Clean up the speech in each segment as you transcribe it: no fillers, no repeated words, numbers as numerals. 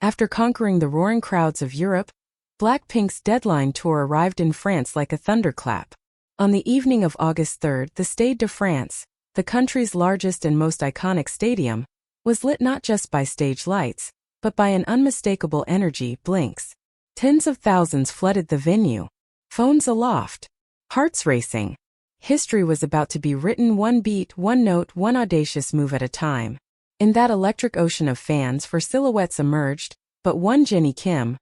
After conquering the roaring crowds of Europe, BLACKPINK's deadline tour arrived in France like a thunderclap. On the evening of August 3rd, the Stade de France, the country's largest and most iconic stadium, was lit not just by stage lights, but by an unmistakable energy blinks. Tens of thousands flooded the venue, phones aloft, hearts racing. History was about to be written one beat, one note, one audacious move at a time. In that electric ocean of fans, four silhouettes emerged, but one, Jennie Kim,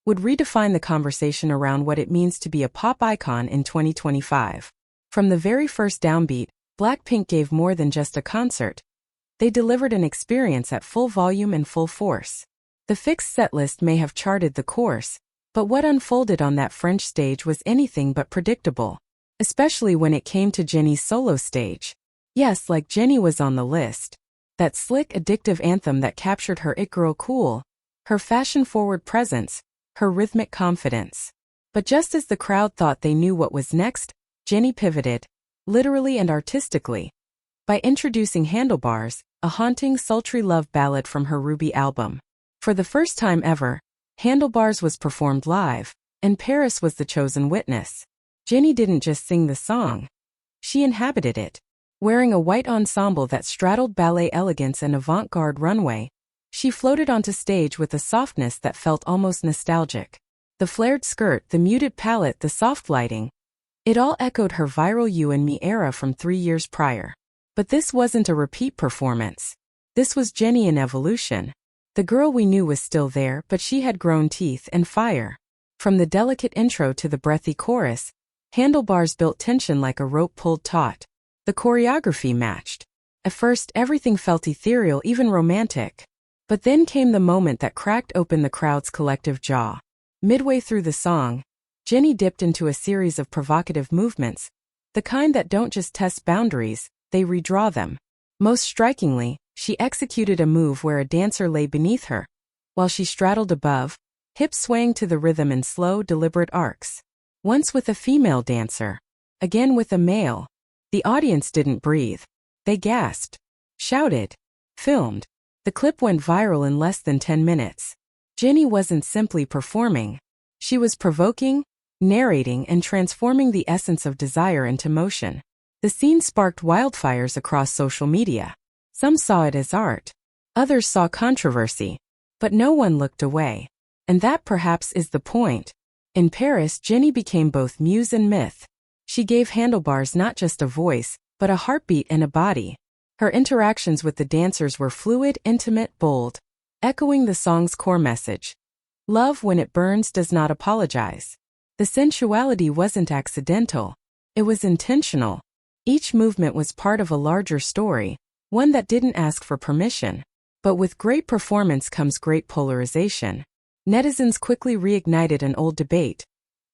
would redefine the conversation around what it means to be a pop icon in 2025. From the very first downbeat, BLACKPINK gave more than just a concert. They delivered an experience at full volume and full force. The fixed setlist may have charted the course, but what unfolded on that French stage was anything but predictable. Especially when it came to Jennie's solo stage. Yes, like Jennie was on the list. That slick, addictive anthem that captured her it-girl cool, her fashion-forward presence, her rhythmic confidence. But just as the crowd thought they knew what was next, Jennie pivoted, literally and artistically, by introducing Handlebars, a haunting, sultry love ballad from her Ruby album. For the first time ever, Handlebars was performed live, and Paris was the chosen witness. Jennie didn't just sing the song. She inhabited it. Wearing a white ensemble that straddled ballet elegance and avant-garde runway, she floated onto stage with a softness that felt almost nostalgic. The flared skirt, the muted palette, the soft lighting, it all echoed her viral You and Me era from 3 years prior. But this wasn't a repeat performance. This was Jennie in evolution. The girl we knew was still there, but she had grown teeth and fire. From the delicate intro to the breathy chorus, Handlebars built tension like a rope pulled taut. The choreography matched. At first, everything felt ethereal, even romantic. But then came the moment that cracked open the crowd's collective jaw. Midway through the song, Jennie dipped into a series of provocative movements, the kind that don't just test boundaries, they redraw them. Most strikingly, she executed a move where a dancer lay beneath her, while she straddled above, hips swaying to the rhythm in slow, deliberate arcs. Once with a female dancer, again with a male. The audience didn't breathe. They gasped, shouted, filmed. The clip went viral in less than 10 minutes. Jennie wasn't simply performing. She was provoking, narrating, and transforming the essence of desire into motion. The scene sparked wildfires across social media. Some saw it as art. Others saw controversy. But no one looked away. And that perhaps is the point. In Paris, Jennie became both muse and myth. She gave Handlebars not just a voice, but a heartbeat and a body. Her interactions with the dancers were fluid, intimate, bold, echoing the song's core message. Love, when it burns, does not apologize. The sensuality wasn't accidental. It was intentional. Each movement was part of a larger story, one that didn't ask for permission. But with great performance comes great polarization. Netizens quickly reignited an old debate.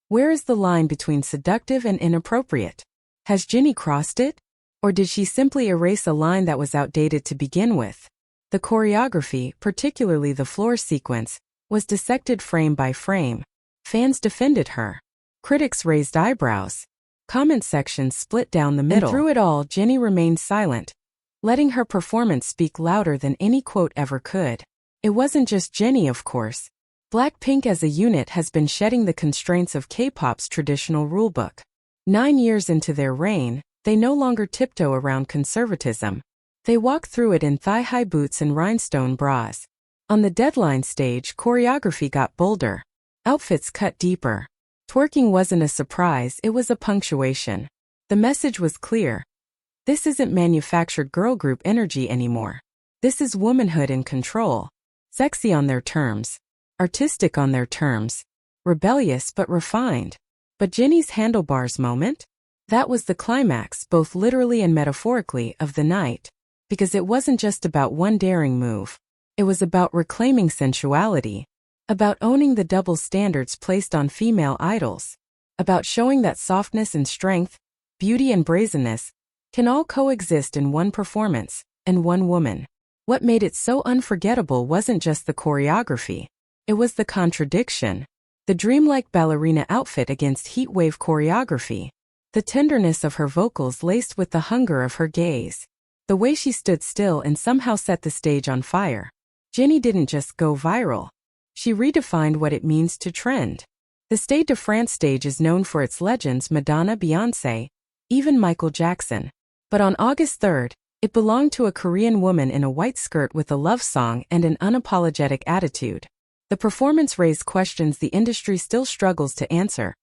Where is the line between seductive and inappropriate? Has Jennie crossed it? Or did she simply erase a line that was outdated to begin with? The choreography, particularly the floor sequence, was dissected frame by frame. Fans defended her. Critics raised eyebrows. Comment sections split down the middle. And through it all, Jennie remained silent, letting her performance speak louder than any quote ever could. It wasn't just Jennie, of course. BLACKPINK as a unit has been shedding the constraints of K-pop's traditional rulebook. 9 years into their reign, they no longer tiptoe around conservatism. They walk through it in thigh-high boots and rhinestone bras. On the deadline stage, choreography got bolder. Outfits cut deeper. Twerking wasn't a surprise, it was a punctuation. The message was clear. This isn't manufactured girl group energy anymore. This is womanhood in control. Sexy on their terms. Artistic on their terms. Rebellious but refined. But Jennie's Handlebars moment? That was the climax, both literally and metaphorically, of the night. Because it wasn't just about one daring move. It was about reclaiming sensuality. About owning the double standards placed on female idols. About showing that softness and strength, beauty and brazenness, can all coexist in one performance, and one woman. What made it so unforgettable wasn't just the choreography. It was the contradiction. The dreamlike ballerina outfit against heatwave choreography. The tenderness of her vocals laced with the hunger of her gaze. The way she stood still and somehow set the stage on fire. Jennie didn't just go viral. She redefined what it means to trend. The Stade de France stage is known for its legends Madonna, Beyoncé, even Michael Jackson. But on August 3rd, it belonged to a Korean woman in a white skirt with a love song and an unapologetic attitude. The performance raised questions the industry still struggles to answer.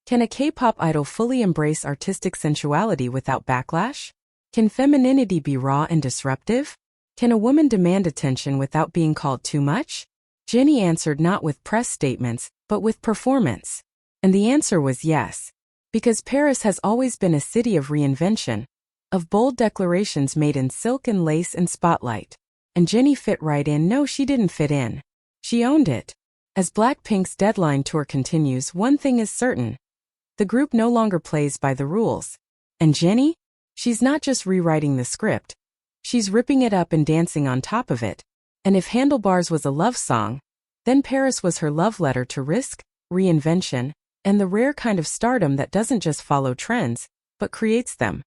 Can a K-pop idol fully embrace artistic sensuality without backlash? Can femininity be raw and disruptive? Can a woman demand attention without being called too much? Jennie answered not with press statements, but with performance. And the answer was yes. Because Paris has always been a city of reinvention, of bold declarations made in silk and lace and spotlight. And Jennie fit right in. No, she didn't fit in. She owned it. As BLACKPINK's Deadline tour continues, one thing is certain. The group no longer plays by the rules. And Jennie? She's not just rewriting the script. She's ripping it up and dancing on top of it. And if Handlebars was a love song, then Paris was her love letter to risk, reinvention, and the rare kind of stardom that doesn't just follow trends, but creates them.